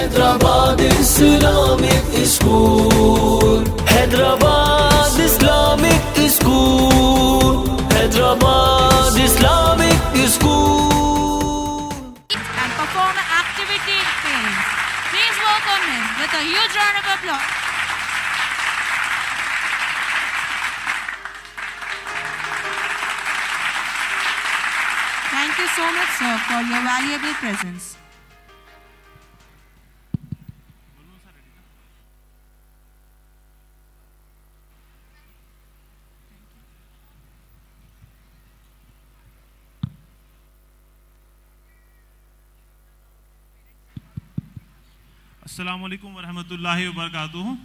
Hyderabad Islamic School, Hyderabad Islamic School, Hyderabad Islamic School. And perform an activity in parents. Please welcome him with a huge round of applause. Thank you so much, sir, for your valuable presence. अस्सलामु अलैकुम वरहमतुल्लाहि वबरकातुहू।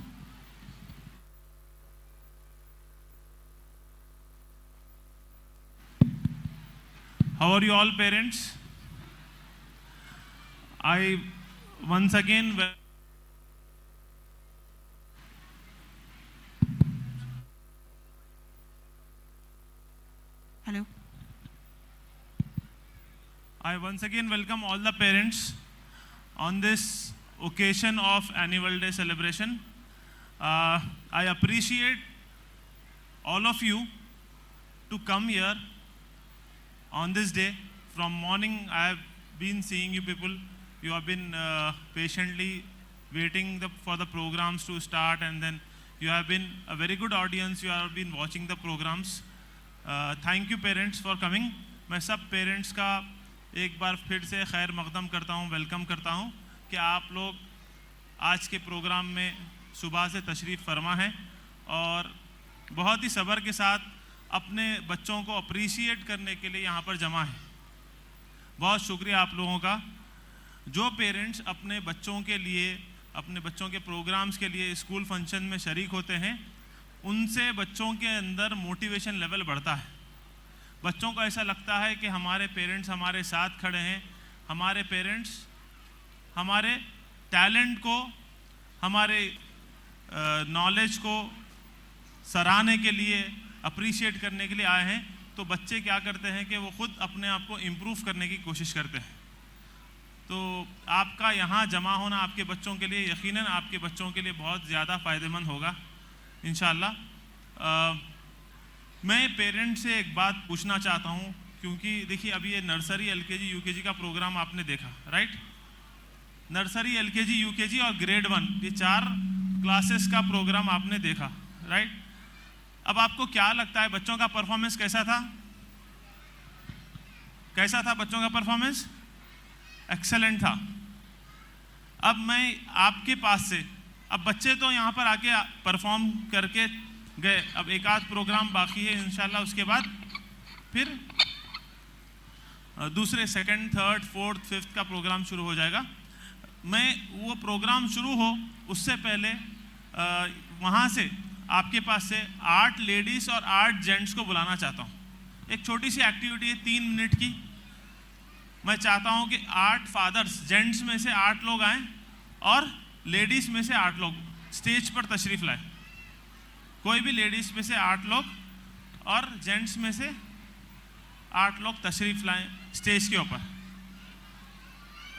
How are you all parents? I once again Hello. I once again welcome all the parents on this occasion of annual day celebration. I appreciate all of you to come here on this day. From morning I have been seeing you people. You have been patiently waiting for the programs to start, and then you have been a very good audience. You have been watching the programs. Thank you parents for coming. मैं सब parents का एक बार फिर से खैर मकदम करता हूँ, welcome करता हूँ कि आप लोग आज के प्रोग्राम में सुबह से तशरीफ़ फरमा हैं और बहुत ही सब्र के साथ अपने बच्चों को अप्रिशिएट करने के लिए यहाँ पर जमा है। बहुत शुक्रिया आप लोगों का। जो पेरेंट्स अपने बच्चों के लिए, अपने बच्चों के प्रोग्राम्स के लिए स्कूल फंक्शन में शरीक होते हैं, उनसे बच्चों के अंदर मोटिवेशन लेवल बढ़ता है। बच्चों को ऐसा लगता है कि हमारे पेरेंट्स हमारे साथ खड़े हैं, हमारे पेरेंट्स हमारे टैलेंट को, हमारे नॉलेज को सराहने के लिए, अप्रिशिएट करने के लिए आए हैं। तो बच्चे क्या करते हैं कि वो खुद अपने आप को इम्प्रूव करने की कोशिश करते हैं। तो आपका यहाँ जमा होना आपके बच्चों के लिए यकीनन आपके बच्चों के लिए बहुत ज़्यादा फ़ायदेमंद होगा इंशाअल्लाह। मैं पेरेंट से एक बात पूछना चाहता हूँ, क्योंकि देखिए अभी ये नर्सरी एलकेजी यूकेजी का प्रोग्राम आपने देखा, राइट? नर्सरी एलकेजी यूकेजी और ग्रेड 1 ये 4 क्लासेस का प्रोग्राम आपने देखा, राइट? अब आपको क्या लगता है बच्चों का परफॉर्मेंस कैसा था? कैसा था बच्चों का परफॉर्मेंस? एक्सेलेंट था। अब मैं आपके पास से, अब बच्चे तो यहाँ पर आके परफॉर्म करके गए, अब एक आध प्रोग्राम बाकी है इंशाल्लाह, उसके बाद फिर दूसरे सेकंड, थर्ड, फोर्थ, फिफ्थ का प्रोग्राम शुरू हो जाएगा। मैं वो प्रोग्राम शुरू हो उससे पहले वहाँ से आपके पास से 8 लेडीज़ और 8 जेंट्स को बुलाना चाहता हूँ। एक छोटी सी एक्टिविटी है 3 मिनट की। मैं चाहता हूँ कि 8 फादर्स, जेंट्स में से 8 लोग आएँ और लेडीज़ में से 8 लोग स्टेज पर तशरीफ़ लाएँ। कोई भी लेडीज़ में से 8 लोग और जेंट्स में से 8 लोग तशरीफ़ लाएँ स्टेज के ऊपर,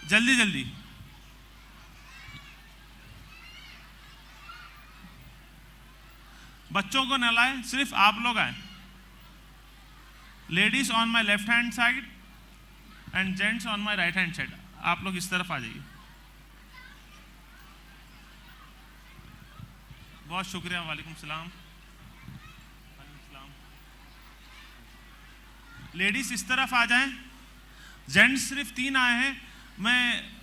जल्दी जल्दी। बच्चों को न लाएं, सिर्फ आप लोग आए। Ladies on my left hand side and gents on my right hand side. आप लोग इस तरफ आ जाइए। बहुत शुक्रिया। वालेकुम सलाम। लेडीज इस तरफ आ जाएं। जेंट्स सिर्फ 3 आए हैं। मैं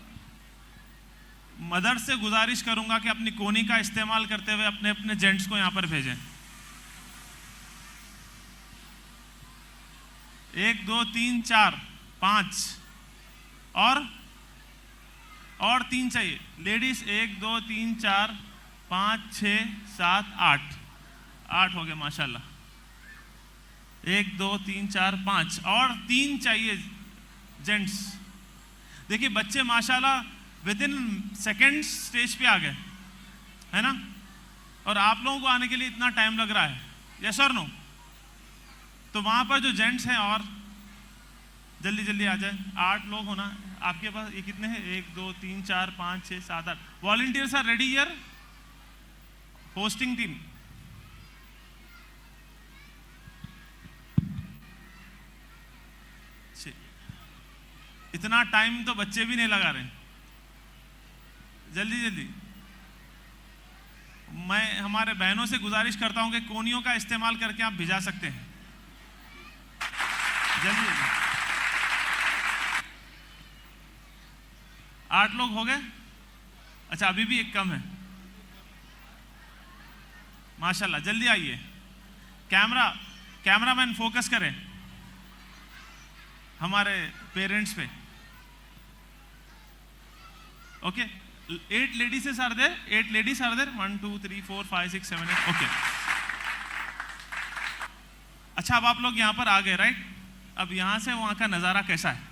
मदर से गुजारिश करूंगा कि अपनी कोनी का इस्तेमाल करते हुए अपने अपने जेंट्स को यहां पर भेजें। 1 2 3 4 5 और 3 चाहिए। लेडीज 1 2 3 4 5 6 7 8 हो गए माशाल्लाह। 1 2 3 4 5 और 3 चाहिए जेंट्स। देखिए बच्चे माशाल्लाह विद इन सेकेंड स्टेज पे आ गए, है ना? और आप लोगों को आने के लिए इतना टाइम लग रहा है, यस और नो? तो वहाँ पर जो जेंट्स हैं और जल्दी जल्दी आ जाए। 8 लोग होना, आपके पास ये कितने हैं? 1 2 3 4 5 6 7 8 volunteers are ready here, hosting team. इतना टाइम तो बच्चे भी नहीं लगा रहे, जल्दी जल्दी। मैं हमारे बहनों से गुजारिश करता हूं कि कोनियों का इस्तेमाल करके आप भिजा सकते हैं, जल्दी जल्दी। 8 लोग हो गए? अच्छा, अभी भी एक कम है, माशाल्लाह। जल्दी आइए, कैमरामैन फोकस करें हमारे पेरेंट्स पे। Okay, 8 ladies are there, 8 ladies are there, 1 2 3 4 5 6 7 8। Okay, अच्छा, अब आप लोग यहाँ पर आ गए, राइट? अब यहाँ से वहाँ का नज़ारा कैसा है?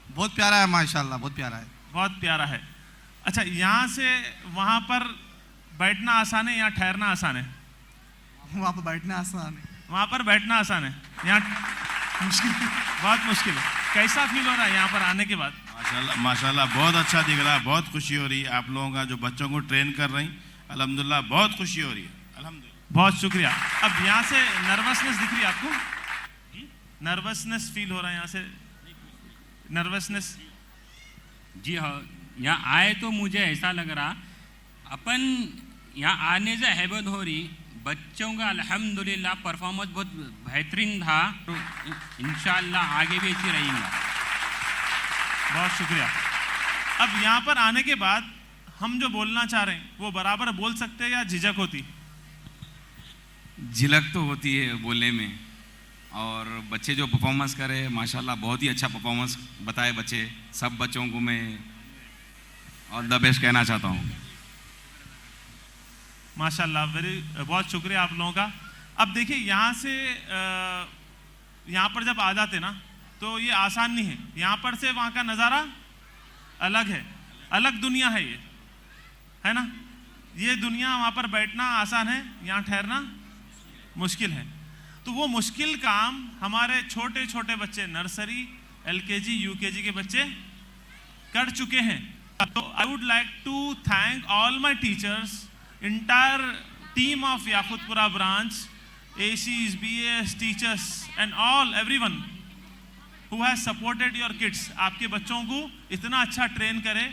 बहुत प्यारा है माशाल्लाह, बहुत प्यारा है, बहुत प्यारा है। अच्छा, यहाँ से वहाँ पर बैठना आसान है या ठहरना आसान है? वहाँ पर बैठना आसान है, वहाँ पर बैठना आसान है, यहाँ मुश्किल, बहुत मुश्किल है। कैसा फील हो रहा है यहाँ पर आने के बाद? माशाल्लाह माशाल्लाह, बहुत अच्छा दिख रहा है, बहुत खुशी हो रही है। आप लोगों का जो बच्चों को ट्रेन कर रही, अल्हम्दुलिल्लाह बहुत खुशी हो रही है, अल्हम्दुलिल्लाह। बहुत शुक्रिया। अब यहाँ से नर्वसनेस दिख रही है आपको? नर्वसनेस फील हो रहा है यहाँ से? नर्वसनेस? जी हाँ, यहाँ आए तो मुझे ऐसा लग रहा अपन यहाँ आने से हैबत हो रही। बच्चों का अल्हम्दुलिल्लाह परफॉर्मेंस बहुत बेहतरीन था, तो इंशाअल्लाह आगे भी ऐसी रहेंगे। बहुत शुक्रिया। अब यहाँ पर आने के बाद हम जो बोलना चाह रहे हैं वो बराबर बोल सकते हैं या झिझक होती? झिझक तो होती है बोलने में, और बच्चे जो परफॉर्मेंस करे माशाल्लाह बहुत ही अच्छा परफॉर्मेंस बताए बच्चे। सब बच्चों को मैं और द बेस्ट कहना चाहता हूँ। माशाल्लाह, बहुत शुक्रिया आप लोगों का। अब देखिए, यहाँ से यहाँ पर जब आ जाते ना तो ये आसान नहीं है। यहाँ पर से वहाँ का नज़ारा अलग है, अलग दुनिया है ये, है ना? ये दुनिया, वहाँ पर बैठना आसान है, यहाँ ठहरना मुश्किल है। तो वो मुश्किल काम हमारे छोटे छोटे बच्चे, नर्सरी, LKG, UKG के बच्चे कर चुके हैं। तो I would like to thank all my teachers, entire team of Yakutpura branch, ACs, BAs, teachers and everyone who has supported your kids। आपके बच्चों को इतना अच्छा ट्रेन करें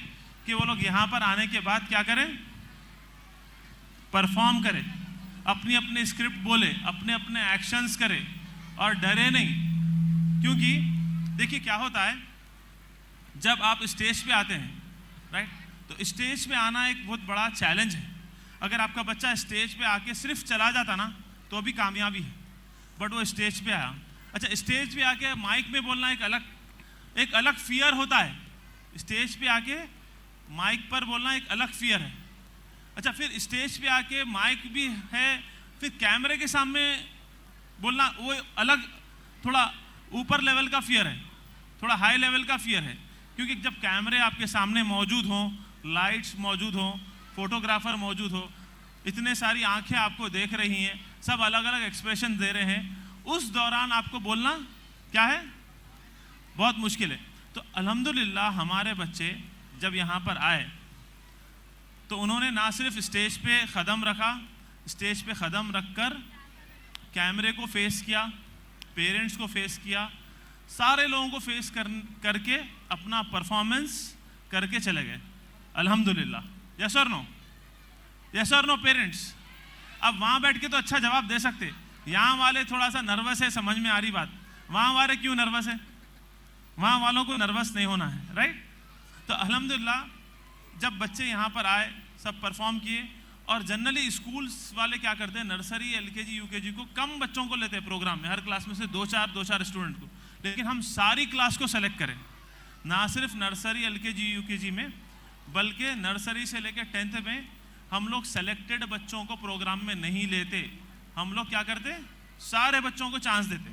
कि वो लोग यहाँ पर आने के बाद क्या करें? परफॉर्म करें, अपनी अपनी स्क्रिप्ट बोले, अपने अपने एक्शंस करें और डरे नहीं। क्योंकि देखिए क्या होता है, जब आप स्टेज पे आते हैं, राइट, तो स्टेज पे आना एक बहुत बड़ा चैलेंज है। अगर आपका बच्चा स्टेज पे आके सिर्फ चला जाता ना तो भी कामयाबी है, बट वो स्टेज पे आया। अच्छा, स्टेज पे आके माइक में बोलना एक अलग फियर होता है। स्टेज पे आके माइक पर बोलना एक अलग फियर है। अच्छा, फिर स्टेज पे आके माइक भी है, फिर कैमरे के सामने बोलना वो अलग, थोड़ा ऊपर लेवल का फियर है, थोड़ा हाई लेवल का फियर है। क्योंकि जब कैमरे आपके सामने मौजूद हों, लाइट्स मौजूद हों, फोटोग्राफर मौजूद हो, इतने सारी आंखें आपको देख रही हैं, सब अलग अलग एक्सप्रेशन दे रहे हैं, उस दौरान आपको बोलना क्या है? बहुत मुश्किल है। तो अल्हम्दुलिल्लाह हमारे बच्चे जब यहाँ पर आए तो उन्होंने ना सिर्फ स्टेज पे कदम रखा, स्टेज पे कदम रखकर कैमरे को फेस किया, पेरेंट्स को फेस किया, सारे लोगों को फेस करके अपना परफॉर्मेंस करके चले गए। अल्हम्दुलिल्लाह। यस और नो? यस और नो पेरेंट्स? अब वहाँ बैठ के तो अच्छा जवाब दे सकते, यहाँ वाले थोड़ा सा नर्वस है, समझ में आ रही बात। वहाँ वाले क्यों नर्वस है? वहाँ वालों को नर्वस नहीं होना है, राइट? तो अल्हम्दुलिल्लाह जब बच्चे यहाँ पर आए, सब परफॉर्म किए। और जनरली स्कूल्स वाले क्या करते हैं, नर्सरी, LKG, UKG को कम बच्चों को लेते हैं प्रोग्राम में, हर क्लास में से 2-4 स्टूडेंट को। लेकिन हम सारी क्लास को सेलेक्ट करें, ना सिर्फ नर्सरी, LKG, UKG में, बल्कि नर्सरी से लेकर 10th में हम लोग सेलेक्टेड बच्चों को प्रोग्राम में नहीं लेते। हम लोग क्या करते, सारे बच्चों को चांस देते,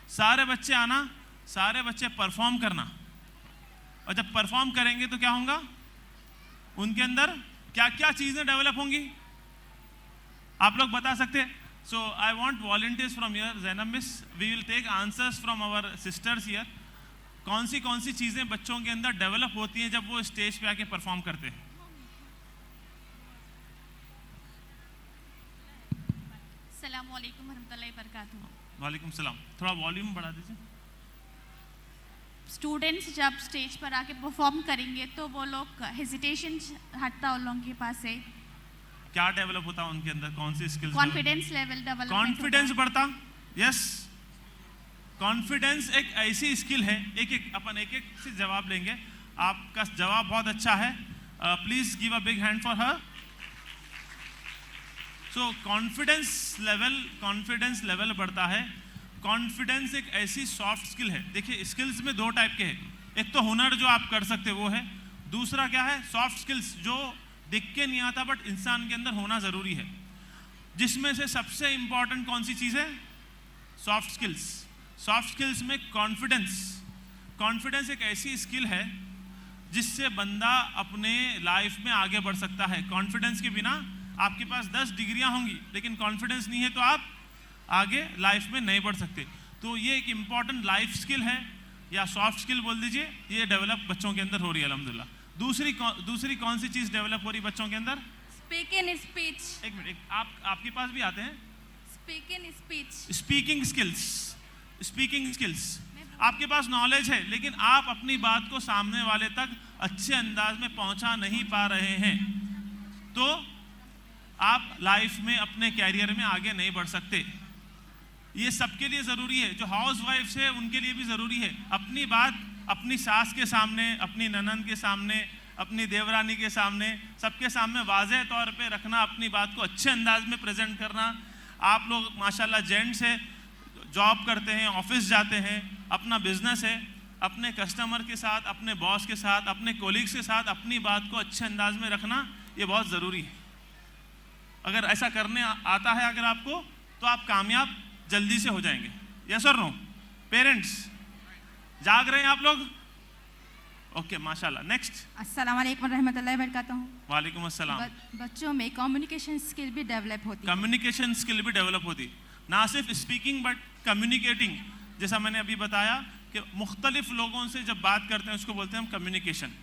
सारे बच्चे आना, सारे बच्चे परफॉर्म करना। और जब परफॉर्म करेंगे तो क्या होगा, उनके अंदर क्या क्या चीज़ें डेवलप होंगी, आप लोग बता सकते हैं? So I want volunteers from here, Zainab miss, we will take answers from our sisters here. कौन सी चीज़ें बच्चों के अंदर डेवलप होती हैं जब वो स्टेज पे आके परफॉर्म करते हैं? अस्सलाम वालेकुम रहमतुल्लाहि वबरकातुहू। वालेकुम सलाम। थोड़ा वॉल्यूम बढ़ा दीजिए। स्टूडेंट्स जब स्टेज पर आके परफॉर्म करेंगे तो वो लोग हेजिटेशन हटता उन लोगों के पास से, क्या डेवलप होता है उनके अंदर? कौन सी skills? Confidence level develop, confidence बढ़ता। यस, कॉन्फिडेंस एक ऐसी स्किल है, अपन एक से जवाब लेंगे। आपका जवाब बहुत अच्छा है, please give a big hand for her. So confidence level बढ़ता है। कॉन्फिडेंस एक ऐसी सॉफ्ट स्किल है। देखिए, स्किल्स में दो टाइप के हैं, एक तो हुनर जो आप कर सकते वो है, दूसरा क्या है? सॉफ्ट स्किल्स जो दिख के नहीं आता बट इंसान के अंदर होना जरूरी है। जिसमें से सबसे इंपॉर्टेंट कौन सी चीज है? Soft skills. सॉफ्ट स्किल्स में कॉन्फिडेंस एक ऐसी स्किल है जिससे बंदा अपने लाइफ में आगे बढ़ सकता है। कॉन्फिडेंस के बिना आपके पास 10 डिग्रियां होंगी, लेकिन कॉन्फिडेंस नहीं है तो आप आगे लाइफ में नहीं बढ़ सकते। तो ये एक इंपॉर्टेंट लाइफ स्किल है, या सॉफ्ट स्किल बोल दीजिए, ये डेवलप बच्चों के अंदर हो रही है अल्हम्दुलिल्लाह। दूसरी कौन सी चीज डेवलप हो रही है बच्चों के अंदर? Speaking speech. एक मिनट, आपके पास भी आते हैं स्पीकिंग स्पीच, स्पीकिंग स्किल्स। आपके पास नॉलेज है लेकिन आप अपनी बात को सामने वाले तक अच्छे अंदाज में पहुंचा नहीं पा रहे हैं, तो आप लाइफ में अपने कैरियर में आगे नहीं बढ़ सकते। ये सबके लिए ज़रूरी है, जो हाउस वाइफ्स है उनके लिए भी ज़रूरी है। अपनी बात अपनी सास के सामने, अपनी ननद के सामने, अपनी देवरानी के सामने, सबके सामने वाज़ेह तौर पे रखना, अपनी बात को अच्छे अंदाज में प्रेजेंट करना। आप लोग माशाल्लाह जेंट्स है, जॉब करते हैं, ऑफिस जाते हैं, अपना बिजनेस है, अपने कस्टमर के साथ, अपने बॉस के साथ, अपने कोलीग्स के साथ अपनी बात को अच्छे अंदाज में रखना, ये बहुत ज़रूरी है। अगर ऐसा करने आता है अगर आपको, तो आप कामयाब जल्दी से हो जाएंगे। यस और नो? पेरेंट्स जाग रहे हैं आप लोग? ओके, माशाल्लाह। नेक्स्ट। अस्सलाम वालेकुम रहमतुल्लाहि वबरकातुहू। वालेकुम अस्सलाम। बच्चों में कम्युनिकेशन स्किल भी डेवलप होती है। कम्युनिकेशन स्किल भी डेवलप होती, ना सिर्फ स्पीकिंग बट कम्युनिकेटिंग। जैसा मैंने अभी बताया कि मुख्तलिफ लोगों से जब बात करते हैं उसको बोलते हैं हम कम्युनिकेशन।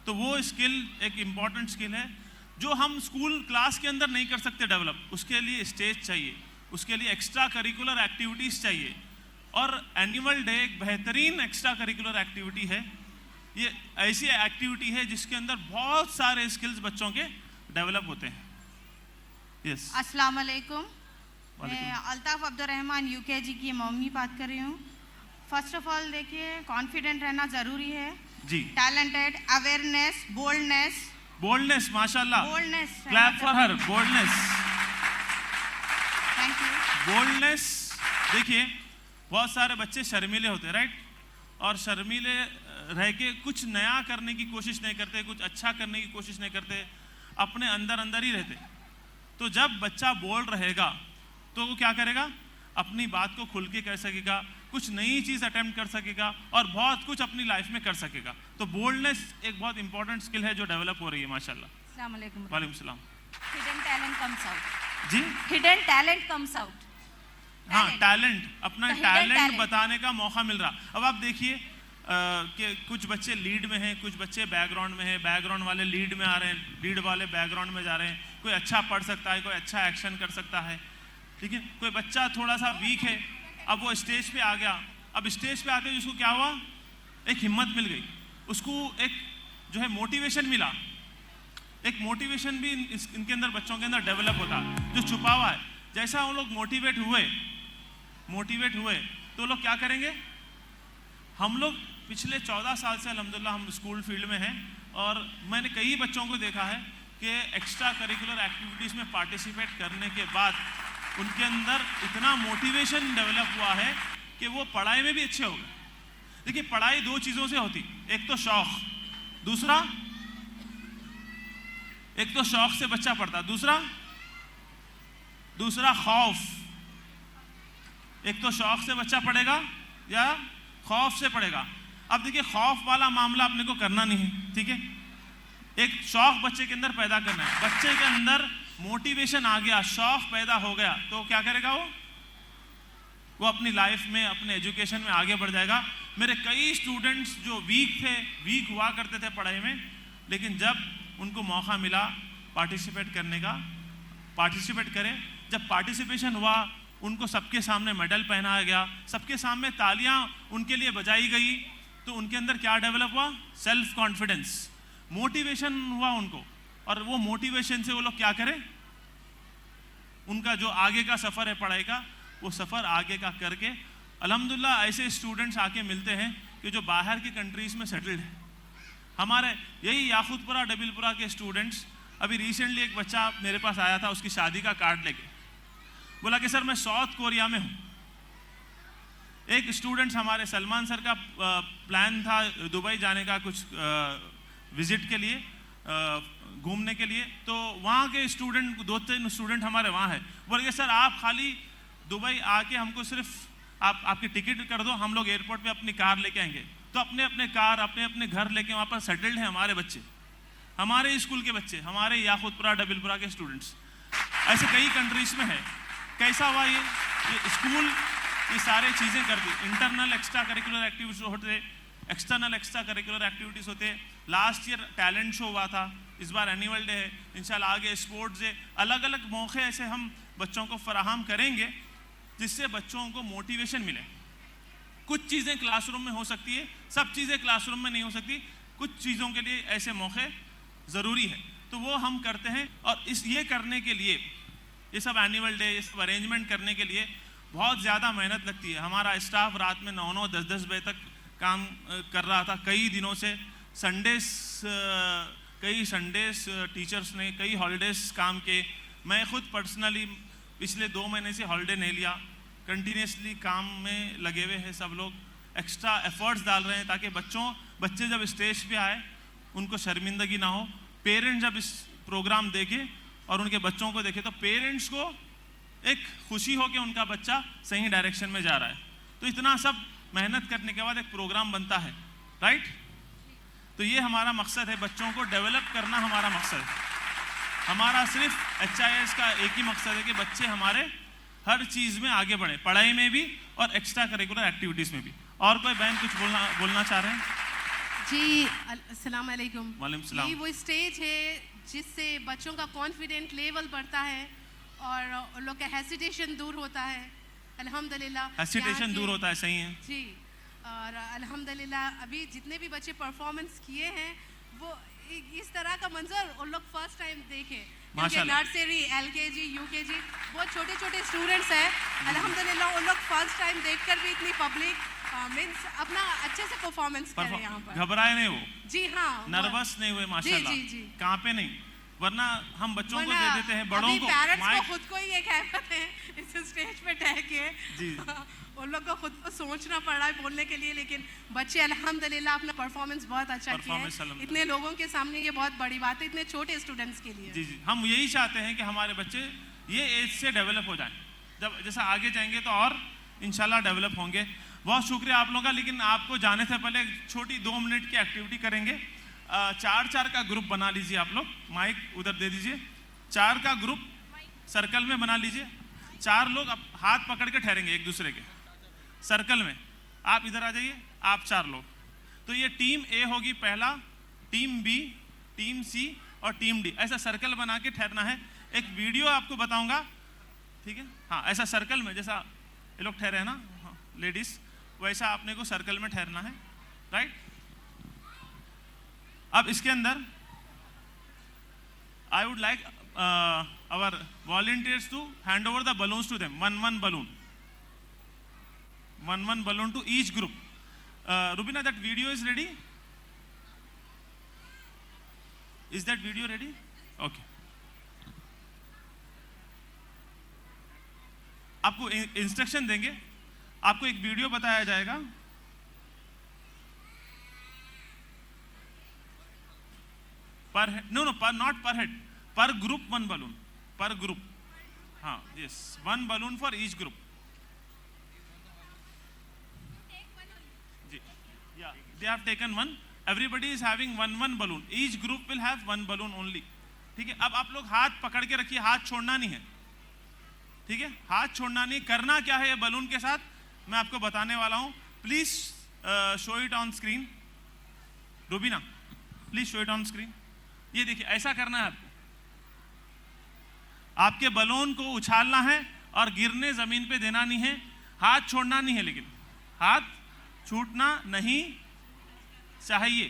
तो वो स्किल एक इम्पॉर्टेंट स्किल है जो हम स्कूल क्लास के अंदर नहीं कर सकते डेवलप। उसके लिए स्टेज चाहिए, उसके लिए एक्स्ट्रा करिकुलर एक्टिविटीज़ चाहिए, और एनुअल डे एक बेहतरीन एक्स्ट्रा करिकुलर एक्टिविटी है। ये ऐसी एक्टिविटी है जिसके अंदर बहुत सारे स्किल्स बच्चों के डेवलप होते हैं। यस। अस्सलाम वालेकुम। मैं अल्ताफ अब्दुर्रहमान यूकेजी की मम्मी बात कर रही हूँ। फर्स्ट ऑफ ऑल देखिए, कॉन्फिडेंट रहना ज़रूरी है जी। टैलेंटेड, अवेयरनेस, बोल्डनेस, माशाल्लाह। Boldness, clap for her. Boldness, thank you. Boldness. देखिए, बहुत सारे बच्चे शर्मीले होते हैं, राइट? और शर्मीले रह के कुछ नया करने की कोशिश नहीं करते, कुछ अच्छा करने की कोशिश नहीं करते, अपने अंदर ही रहते। तो जब बच्चा बोल्ड रहेगा तो वो क्या करेगा? अपनी बात को खुल के कह सकेगा, कुछ नई चीज़ अटेम्प्ट कर सकेगा, और बहुत कुछ अपनी लाइफ में कर सकेगा। तो बोल्डनेस एक बहुत इंपॉर्टेंट स्किल है जो डेवलप हो रही है माशाल्लाह। अस्सलाम वालेकुम। वालेकुम सलाम। Hidden talent comes out. जी, हिडन टैलेंट कम्स आउट। हाँ, टैलेंट, अपना The hidden टैलेंट talent। बताने का मौका मिल रहा। अब आप देखिए कि कुछ बच्चे लीड में हैं, कुछ बच्चे बैकग्राउंड में हैं। बैकग्राउंड वाले लीड में आ रहे हैं, लीड वाले बैकग्राउंड में जा रहे हैं। कोई अच्छा पढ़ सकता है, कोई अच्छा एक्शन कर सकता है, लेकिन कोई बच्चा थोड़ा सा वीक है, अब वो स्टेज पे आ गया। अब स्टेज पे आते ही उसको क्या हुआ? एक हिम्मत मिल गई, उसको एक जो है मोटिवेशन मिला। एक मोटिवेशन भी इनके अंदर, बच्चों के अंदर डेवलप होता जो छुपा हुआ है। जैसा वो लोग मोटिवेट हुए तो लोग क्या करेंगे? हम लोग पिछले 14 साल से अल्हम्दुलिल्लाह हम स्कूल फील्ड में हैं, और मैंने कई बच्चों को देखा है कि एक्स्ट्रा करिकुलर एक्टिविटीज़ में पार्टिसिपेट करने के बाद उनके अंदर इतना मोटिवेशन डेवलप हुआ है कि वो पढ़ाई में भी अच्छे हो गए। देखिए, पढ़ाई दो चीज़ों से होती, एक तो शौक, एक तो शौक से बच्चा पढ़ता, दूसरा खौफ। एक तो शौक से बच्चा पढ़ेगा या खौफ से पढ़ेगा। अब देखिए, खौफ वाला मामला अपने को करना नहीं है, ठीक है? एक शौक बच्चे के अंदर पैदा करना है। बच्चे के अंदर मोटिवेशन आ गया, शौक पैदा हो गया, तो क्या करेगा? वो अपनी लाइफ में, अपने एजुकेशन में आगे बढ़ जाएगा। मेरे कई स्टूडेंट्स जो वीक हुआ करते थे पढ़ाई में, लेकिन जब उनको मौका मिला पार्टिसिपेट करने का, पार्टिसिपेट करें। जब पार्टिसिपेशन हुआ, उनको सबके सामने मेडल पहनाया गया, सबके सामने तालियां उनके लिए बजाई गई, तो उनके अंदर क्या डेवलप हुआ? सेल्फ कॉन्फिडेंस, मोटिवेशन हुआ उनको। और वो मोटिवेशन से वो लोग क्या करें, उनका जो आगे का सफ़र है पढ़ाई का, वो सफ़र आगे का करके अल्हम्दुलिल्लाह ऐसे स्टूडेंट्स आके मिलते हैं कि जो बाहर की कंट्रीज़ में सेटल्ड है। हमारे यही याकूतपुरा डबिलपुरा के स्टूडेंट्स, अभी रिसेंटली एक बच्चा मेरे पास आया था उसकी शादी का कार्ड लेके, बोला कि सर मैं साउथ कोरिया में हूँ। एक स्टूडेंट्स हमारे सलमान सर का प्लान था दुबई जाने का, कुछ विजिट के लिए, घूमने के लिए, तो वहाँ के स्टूडेंट 2-3 स्टूडेंट हमारे वहाँ है, बोले सर आप खाली दुबई आके हमको सिर्फ आपकी टिकट कर दो, हम लोग एयरपोर्ट पे अपनी कार लेके आएंगे। तो अपने अपने कार, अपने अपने घर लेके वहाँ पर सेटल्ड हैं हमारे बच्चे, हमारे स्कूल के बच्चे, हमारे याकूतपुरा डबिलपुरा के स्टूडेंट्स। ऐसे कई कंट्रीज में है। कैसा हुआ ये स्कूल ये सारे चीज़ें कर दी। इंटरनल एक्स्ट्रा करिकुलर एक्टिविटीज होते, एक्सटर्नल एक्स्ट्रा करिकुलर एक्टिविटीज़ होते। लास्ट ईयर टैलेंट शो हुआ था, इस बार एनुअल डे है, इंशाल्लाह आगे स्पोर्ट्स डे, अलग अलग मौके ऐसे हम बच्चों को फराहम करेंगे जिससे बच्चों को मोटिवेशन मिले। कुछ चीज़ें क्लासरूम में हो सकती है, सब चीज़ें क्लासरूम में नहीं हो सकती, कुछ चीज़ों के लिए ऐसे मौके ज़रूरी है, तो वो हम करते हैं। और ये करने के लिए, ये सब एनुअल डे, ये सब अरेंजमेंट करने के लिए बहुत ज़्यादा मेहनत लगती है। हमारा स्टाफ रात में 9-9, 10-10 बजे तक काम कर रहा था कई दिनों से। कई संडेस टीचर्स ने कई हॉलीडेज़ काम किए। मैं खुद पर्सनली पिछले 2 महीने से हॉलीडे नहीं लिया, कंटिन्यूसली काम में लगे हुए हैं सब लोग, एक्स्ट्रा एफर्ट्स डाल रहे हैं ताकि बच्चे जब स्टेज पे आए उनको शर्मिंदगी ना हो। पेरेंट्स जब इस प्रोग्राम देखे और उनके बच्चों को देखे तो पेरेंट्स को एक खुशी हो कि उनका बच्चा सही डायरेक्शन में जा रहा है। तो इतना सब मेहनत करने के बाद एक प्रोग्राम बनता है, राइट? तो ये हमारा मकसद है, बच्चों को डेवलप करना हमारा मकसद है। हमारा सिर्फ HIS का एक ही मकसद है कि बच्चे हमारे हर चीज़ में आगे बढ़े, पढ़ाई में भी और एक्स्ट्रा करिकुलर एक्टिविटीज़ में भी। और कोई बहन कुछ बोलना चाह रहे हैं? जी, अस्सलाम वालेकुम। वालेकुम सलाम। ये वो स्टेज है जिससे बच्चों का कॉन्फिडेंट लेवल बढ़ता है और उन लोग का हेसिटेशन दूर होता है। अल्हम्दुलिल्लाह हेसिटेशन दूर होता है, सही है जी। और अल्हम्दुलिल्लाह अभी जितने भी बच्चे परफॉर्मेंस किए हैं वो इस तरह का मंजर उन लोग फर्स्ट टाइम देखे, क्योंकि नर्सरी, LKG, UKG बहुत छोटे छोटे स्टूडेंट्स हैं। अल्हम्दुलिल्लाह उन लोग फर्स्ट टाइम देखकर भी इतनी पब्लिक मीन्स अपना अच्छे से परफॉर्मेंस कर रहे हैं यहाँ पर। घबराए नहीं वो? जी हाँ, नर्वस नहीं हुए माशाल्लाह। जी। कांपे नहीं, वरना हम बच्चों को दे देते हैं, बड़ों को, पेरेंट्स को खुद को ही ये कहते हैं इस स्टेज पे टह के जी उन लोग को खुद को सोचना पड़ रहा है बोलने के लिए, लेकिन बच्चे अल्हम्दुलिल्लाह अपना परफॉर्मेंस बहुत अच्छा किया है। इतने लोगों के सामने ये बहुत बड़ी बात है, इतने छोटे स्टूडेंट्स के लिए। जी हम यही चाहते हैं कि हमारे बच्चे ये एज से डेवलप हो जाएं, जब जैसा आगे जाएंगे तो और इंशाल्लाह डेवलप होंगे। बहुत शुक्रिया आप लोगों का। लेकिन आपको जाने से पहले एक छोटी 2 मिनट की एक्टिविटी करेंगे। 4-4 का ग्रुप बना लीजिए आप लोग, माइक उधर दे दीजिए। 4 का ग्रुप सर्कल में बना लीजिए। 4 लोग अब हाथ पकड़ के ठहरेंगे एक दूसरे के सर्कल में। आप इधर आ जाइए, आप 4 लोग। तो ये टीम A होगी पहला, टीम B, टीम C और टीम D, ऐसा सर्कल बना के ठहरना है। एक वीडियो आपको बताऊंगा, ठीक है? हाँ, ऐसा सर्कल में जैसा ये लोग ठहरे हैं ना, हाँ, लेडीज, वैसा आपने को सर्कल में ठहरना है, राइट? अब इसके अंदर I would like our volunteers to hand over the balloons to them, 1-1 balloon, 1-1 balloon to each group. Rubina, that video is ready? Is that video ready? Okay. आपको इंस्ट्रक्शन देंगे, आपको एक वीडियो बताया जाएगा। पर नॉट पर हेड, पर group 1 balloon, पर ग्रुप। हाँ, yes, 1 balloon for each group. They have taken 1. Everybody is having 1-1 balloon. Each group will have 1 balloon only. ठीक है? अब आप लोग हाथ पकड़ के रखिए, हाथ छोड़ना नहीं है, ठीक है? हाथ छोड़ना नहीं। करना क्या है ये बलून के साथ मैं आपको बताने वाला हूँ। Please show it on screen. Rubina, please show it on screen. ये देखिए, ऐसा करना है आपको. आपके बलून को उछालना है और गिरने जमीन पे देना नहीं है. हाथ छोड़ना नहीं है, लेकिन हाथ छूटना नहीं चाहिए.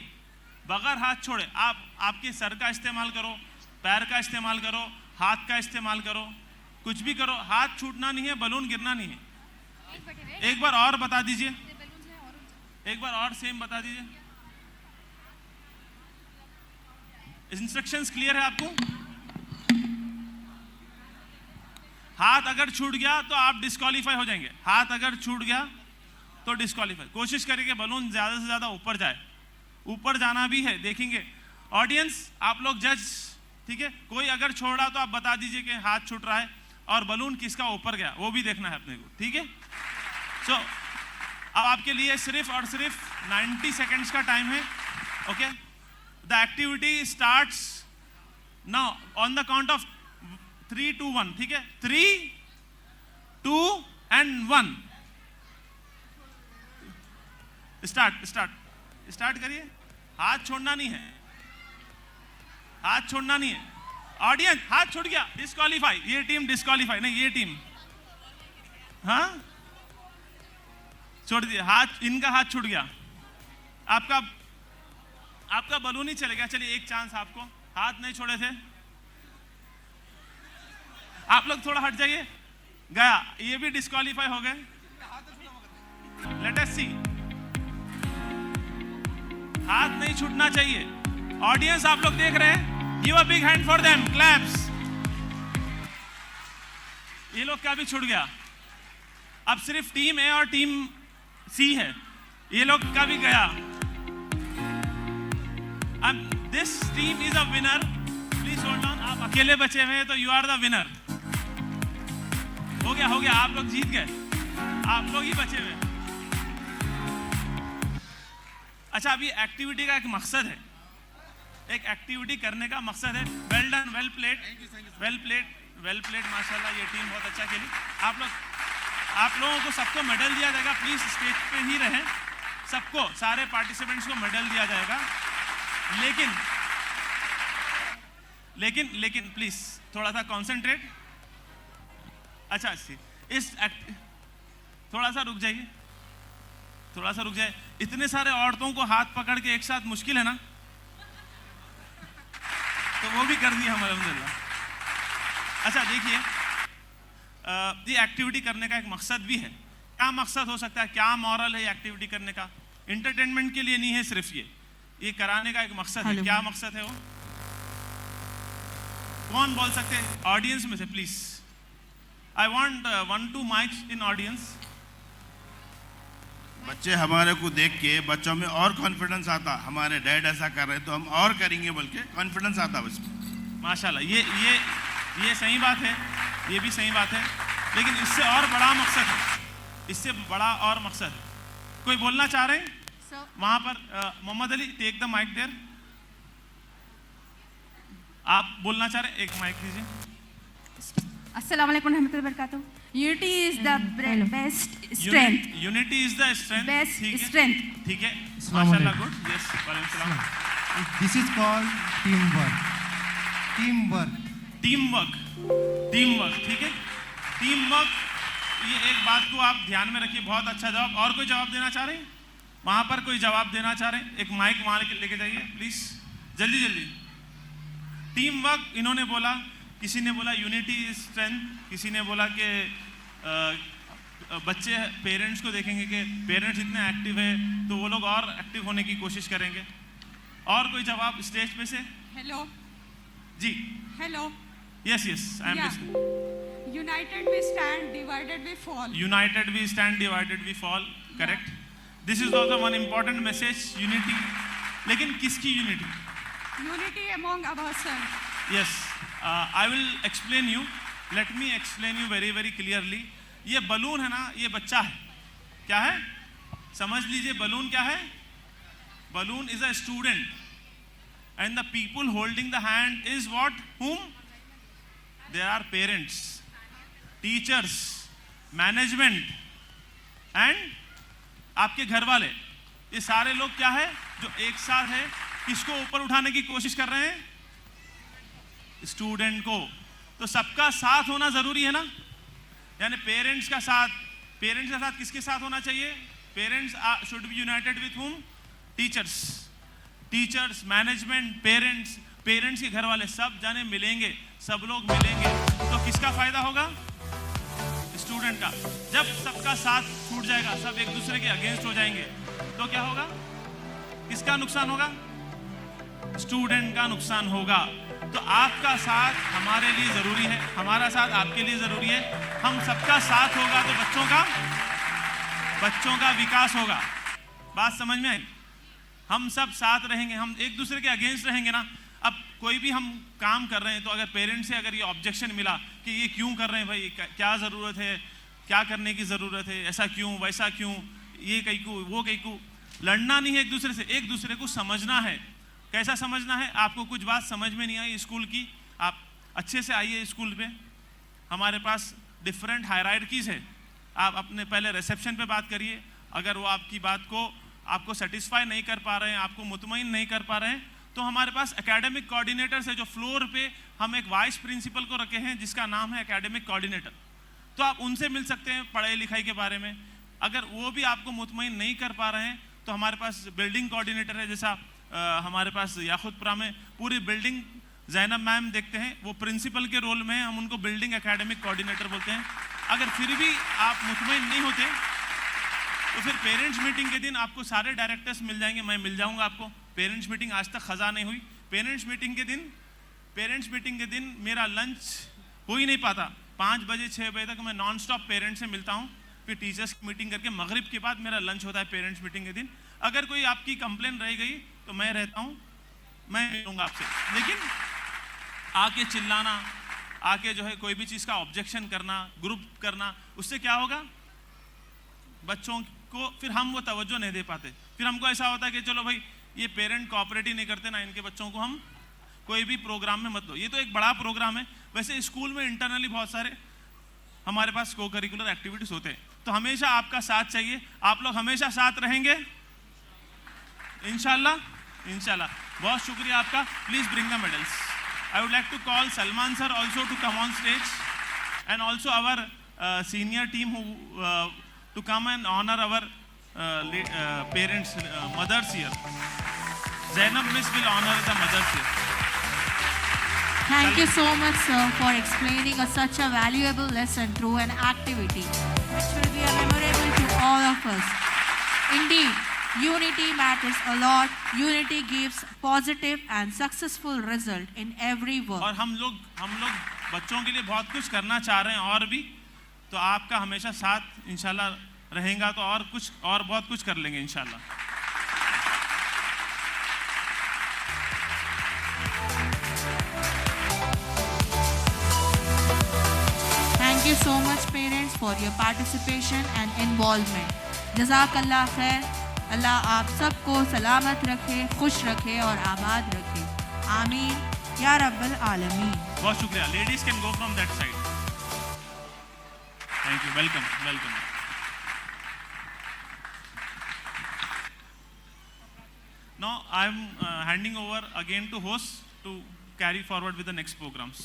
बगैर हाथ छोड़े आप आपके सर का इस्तेमाल करो, पैर का इस्तेमाल करो, हाथ का इस्तेमाल करो, कुछ भी करो, हाथ छूटना नहीं है, बलून गिरना नहीं है. एक बार और बता दीजिए, एक बार और सेम बता दीजिए. इंस्ट्रक्शंस क्लियर है आपको? हाथ अगर छूट गया तो आप डिस्क्वालीफाई हो जाएंगे. हाथ अगर छूट गया तो डिस्क्वालीफाई. कोशिश करेंगे बलून ज्यादा से ज्यादा ऊपर जाए. ऊपर जाना भी है, देखेंगे. ऑडियंस, आप लोग जज, ठीक है? कोई अगर छोड़ रहा तो आप बता दीजिए कि हाथ छूट रहा है, और बलून किसका ऊपर गया वो भी देखना है अपने को, ठीक है? सो अब आपके लिए सिर्फ और सिर्फ 90 सेकेंड्स का टाइम है. Okay, the activity starts now on the count of 3, 2, 1. ठीक है? 3, 2 and 1. स्टार्ट करिए. हाथ छोड़ना नहीं है, हाथ छोड़ना नहीं है. ऑडियंस, हाथ छूट गया, डिस्क्वालीफाई. ये टीम डिस्क्वालीफाई नहीं, ये टीम. हाँ, छोड़ दिया हाथ. इनका हाथ छूट गया. आपका बलून ही चले गया. चलिए, एक चांस आपको. हाथ नहीं छोड़े थे आप लोग, थोड़ा हट जाइए. गया, ये भी डिस्क्वालीफाई हो गए. लेट अस सी. हाथ नहीं छूटना चाहिए. ऑडियंस, आप लोग देख रहे हैं? Give a big hand for them. Claps. ये लोग का भी छूट गया. अब सिर्फ टीम ए और टीम सी है. ये लोग का भी गया. This team is a winner. Please hold on. आप अकेले बचे हुए हैं तो यू आर द विनर. हो गया, आप लोग जीत गए. आप लोग ही बचे हुए. अच्छा, अभी एक्टिविटी का एक मकसद है. एक एक्टिविटी करने का मकसद है. Well done, well played, well played, well played. माशाल्लाह, ये टीम बहुत अच्छा खेली. आप लोगों को सबको मेडल दिया जाएगा. प्लीज स्टेज पे ही रहें. सबको, सारे पार्टिसिपेंट्स को मेडल दिया जाएगा. लेकिन प्लीज थोड़ा सा कॉन्सेंट्रेट. अच्छा, थोड़ा सा रुक जाइए. इतने सारे औरतों को हाथ पकड़ के एक साथ मुश्किल है ना, तो वो भी कर दिया हम अल्हम्दुलिल्लाह. अच्छा, देखिए, ये एक्टिविटी करने का एक मकसद भी है. क्या मकसद हो सकता है? क्या मॉरल है एक्टिविटी करने का? एंटरटेनमेंट के लिए नहीं है सिर्फ, ये कराने का एक मकसद है. क्या मकसद है वो? कौन बोल सकते हैं ऑडियंस में से? Please, I want 1-2 mics in audience. बच्चे हमारे को देख के बच्चों में और कॉन्फिडेंस आता. हमारे डैड ऐसा कर रहे हैं तो हम और करेंगे बोल के कॉन्फिडेंस आता बस. माशाल्लाह, ये सही बात है. ये भी सही बात है. लेकिन इससे और बड़ा मकसद है. इससे बड़ा और मकसद है. कोई बोलना चाह रहे हैं? वहां पर Mohammad Ali, take the mic there. आप बोलना चाह रहे हैं? एक माइक दीजिए. अस्सलाम वालेकुम रहमतुल्लाहि व बरकातहू. Unity is the best strength. Unity is the strength. Best strength. ठीक है, माशाल्लाह, गुड. यस, वालेकुम सलाम. This is called teamwork. Teamwork. ठीक है, टीमवर्क. ये एक बात को आप ध्यान में रखिए. बहुत अच्छा जवाब. और कोई जवाब देना चाह रहे हैं? वहां पर कोई जवाब देना चाह रहे हैं? एक माइक वहां लेके जाइए प्लीज, जल्दी. टीम वर्क इन्होंने बोला. किसी ने बोला यूनिटी इज स्ट्रेंथ. किसी ने बोला कि बच्चे पेरेंट्स को देखेंगे कि पेरेंट्स इतने एक्टिव है तो वो लोग और एक्टिव होने की कोशिश करेंगे. और कोई जवाब स्टेज पे से? Hello ji. Hello. Yes, I am listening. United we stand, divided we fall. United we stand, divided we fall. Correct. This is also one important message. Unity. लेकिन किसकी unity? Unity among ourself. Yes, I will explain you. Let me explain you very very clearly. ये balloon है ना, ये बच्चा है. क्या है? समझ लीजिए, बलून क्या है? Balloon is a student, and the people holding the hand is what? Whom? There are parents, teachers, management, and आपके घर वाले. ये सारे लोग क्या है जो एक साथ है, किसको ऊपर उठाने की कोशिश कर रहे हैं? स्टूडेंट को। तो सबका साथ होना जरूरी है ना, यानी पेरेंट्स का साथ किसके साथ होना चाहिए? Parents should be united with whom? Teachers, management, parents के घर वाले सब जाने मिलेंगे, सब लोग मिलेंगे, तो किसका फायदा होगा? स्टूडेंट का। जब सबका साथ छूट जाएगा, सब एक दूसरे के अगेंस्ट हो जाएंगे, तो क्या होगा? किसका नुकसान होगा? स्टूडेंट का नुकसान होगा। तो आपका साथ हमारे लिए जरूरी है, हमारा साथ आपके लिए जरूरी है। हम सबका साथ होगा तो बच्चों का विकास होगा। बात समझ में आई? हम सब साथ रहेंगे, हम एक दूसरे के अगेंस्ट रहेंगे ना। अब कोई भी हम काम कर रहे हैं तो अगर पेरेंट्स से अगर ये ऑब्जेक्शन मिला कि ये क्यों कर रहे हैं भाई, क्या ज़रूरत है, क्या करने की ज़रूरत है, ऐसा क्यों, वैसा क्यों, ये कहीं को वो कहीं को, लड़ना नहीं है एक दूसरे से, एक दूसरे को समझना है। कैसा समझना है? आपको कुछ बात समझ में नहीं आई स्कूल की, आप अच्छे से आइए स्कूल पे, हमारे पास डिफरेंट हायरार्कीज़ है। आप अपने पहले रिसेप्शन पे बात करिए, अगर वो आपकी बात को आपको सेटिस्फाई नहीं कर पा रहे हैं, आपको मुतमईन नहीं कर पा रहे हैं, तो हमारे पास एकेडमिक कोऑर्डिनेटर्स है, जो फ्लोर पे हम एक वाइस प्रिंसिपल को रखे हैं जिसका नाम है एकेडमिक कोऑर्डिनेटर। तो आप उनसे मिल सकते हैं पढ़ाई लिखाई के बारे में। अगर वो भी आपको मुतमईन नहीं कर पा रहे हैं तो हमारे पास बिल्डिंग कोऑर्डिनेटर है, जैसा हमारे पास याखुतपुरा में पूरी बिल्डिंग जैनब मैम देखते हैं, वो प्रिंसिपल के रोल में है, हम उनको बिल्डिंग एकेडमिक कोऑर्डिनेटर बोलते हैं। अगर फिर भी आप मुतमईन नहीं होते तो फिर पेरेंट्स मीटिंग के दिन आपको सारे डायरेक्टर्स मिल जाएंगे, मैं मिल जाऊंगा आपको। पेरेंट्स मीटिंग आज तक खजा नहीं हुई। पेरेंट्स मीटिंग के दिन मेरा लंच हो ही नहीं पाता। 5 बजे 6 बजे तक मैं नॉन स्टॉप पेरेंट्स से मिलता हूँ, फिर टीचर्स की मीटिंग करके मगरिब के बाद मेरा लंच होता है पेरेंट्स मीटिंग के दिन। अगर कोई आपकी कंप्लेन रह गई तो मैं रहता हूँ, मैं मिलूँगा आपसे। लेकिन आके चिल्लाना, आके जो है कोई भी चीज़ का ऑब्जेक्शन करना, ग्रुप करना, उससे क्या होगा? बच्चों को फिर हम वो तवज्जो नहीं दे पाते। फिर हमको ऐसा होता है कि चलो भाई ये पेरेंट कोऑपरेट ही नहीं करते ना, इनके बच्चों को हम कोई भी प्रोग्राम में मत लो। ये तो एक बड़ा प्रोग्राम है। वैसे स्कूल में इंटरनली बहुत सारे हमारे पास को करिकुलर एक्टिविटीज होते हैं, तो हमेशा आपका साथ चाहिए। आप लोग हमेशा साथ रहेंगे इंशाल्लाह। बहुत शुक्रिया आपका। Please bring the medals. I would like to call Salman sir also to come on stage, and also our senior team who to come and honor our parents, mothers here. Zainab Miss will honor the mothers here. Thank you so much, sir, for explaining such a valuable lesson through an activity which will be memorable to all of us. Indeed, unity matters a lot. Unity gives positive and successful result in every work. और हम लोग बच्चों के लिए बहुत कुछ करना चाह रहे हैं और भी, तो आपका हमेशा साथ इंशाल्लाह रहेगा, तो और बहुत कुछ कर लेंगे इंशाल्लाह। Thank you so much, parents, for your participation and involvement. जज़ाकल्लाह खैर। अल्लाह आप सबको सलामत रखे, खुश रखे और आबाद रखे। आमीन या रब्बल आलमीन। बहुत शुक्रिया। Ladies can go from that side. Thank you. Welcome. Now I am handing over again to host to carry forward with the next programs.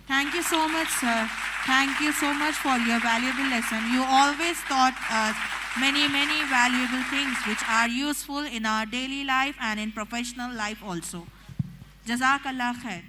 Thank you so much, sir. Thank you so much for your valuable lesson. You always taught us many valuable things which are useful in our daily life and in professional life also. Jazakallah khair.